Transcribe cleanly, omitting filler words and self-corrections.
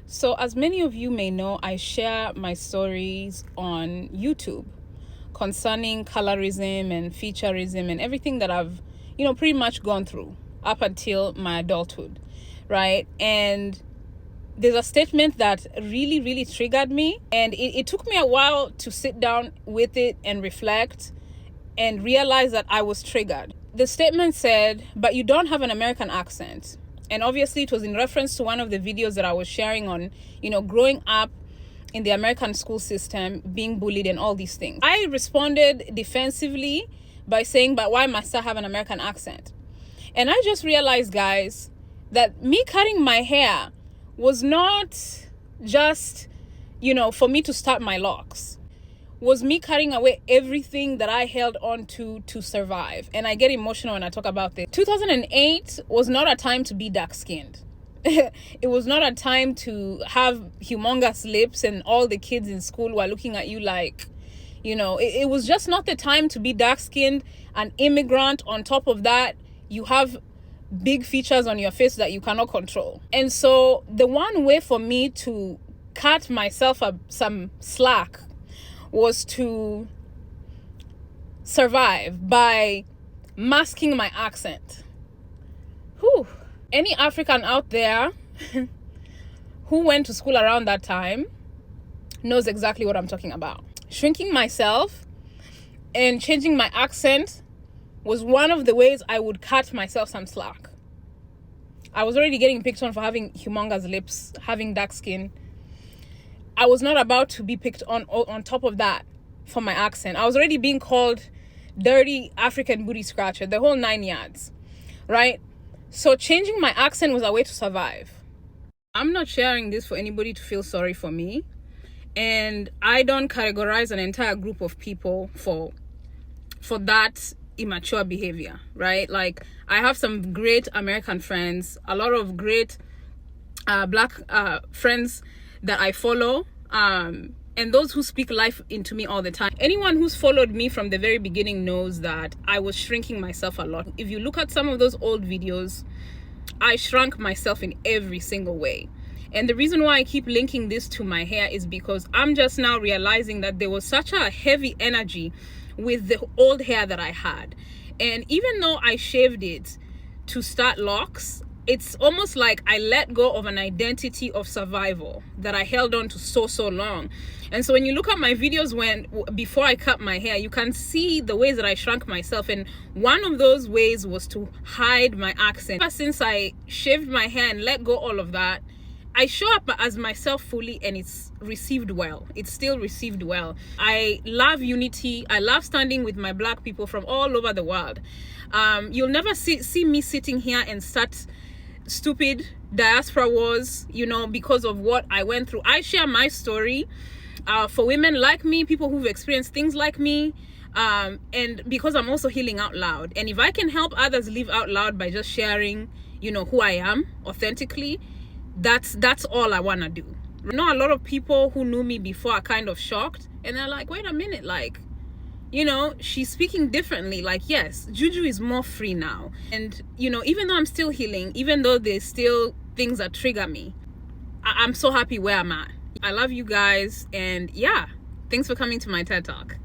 So as many of you may know, I share my stories on YouTube concerning colorism and featureism and everything that I've, pretty much gone through up until my adulthood, right? And there's a statement that really, really triggered me, and it took me a while to sit down with it and reflect and realize that I was triggered. The statement said, "But you don't have an American accent." And obviously it was in reference to one of the videos that I was sharing on, growing up in the American school system, being bullied and all these things. I responded defensively by saying, "But why must I have an American accent?" And I just realized, guys, that me cutting my hair was not just, for me to start my locks. Was me cutting away everything that I held on to survive. And I get emotional when I talk about this. 2008 was not a time to be dark-skinned. It was not a time to have humongous lips and all the kids in school were looking at you like, it was just not the time to be dark-skinned, an immigrant. On top of that, you have big features on your face that you cannot control. And so the one way for me to cut myself some slack was to survive by masking my accent. Whew. Any African out there who went to school around that time knows exactly what I'm talking about. Shrinking myself and changing my accent was one of the ways I would cut myself some slack. I was already getting picked on for having humongous lips, having dark skin. I was not about to be picked on top of that for my accent. I was already being called dirty African booty scratcher, the whole 9 yards, right? So changing my accent was a way to survive. I'm not sharing this for anybody to feel sorry for me. And I don't categorize an entire group of people for that immature behavior, right? Like, I have some great American friends, a lot of great black friends that I follow, and those who speak life into me all the time. Anyone who's followed me from the very beginning knows that I was shrinking myself a lot. If you look at some of those old videos, I shrunk myself in every single way. And the reason why I keep linking this to my hair is because I'm just now realizing that there was such a heavy energy with the old hair that I had. And even though I shaved it to start locks, it's almost like I let go of an identity of survival that I held on to so long. And so when you look at my videos before I cut my hair, you can see the ways that I shrunk myself. And one of those ways was to hide my accent. Ever since I shaved my hair and let go all of that, I show up as myself fully, and it's received well. It's still received well. I love unity. I love standing with my black people from all over the world. You'll never see me sitting here and start stupid diaspora wars, because of what I went through. I share my story for women like me, people who've experienced things like me, and because I'm also healing out loud. And if I can help others live out loud by just sharing, who I am authentically, that's all I want to do. I know a lot of people who knew me before are kind of shocked, and they're like, wait a minute, like, she's speaking differently. Like, yes, Juju is more free now. And, even though I'm still healing, even though there's still things that trigger me, I'm so happy where I'm at. I love you guys. And yeah, thanks for coming to my TED Talk.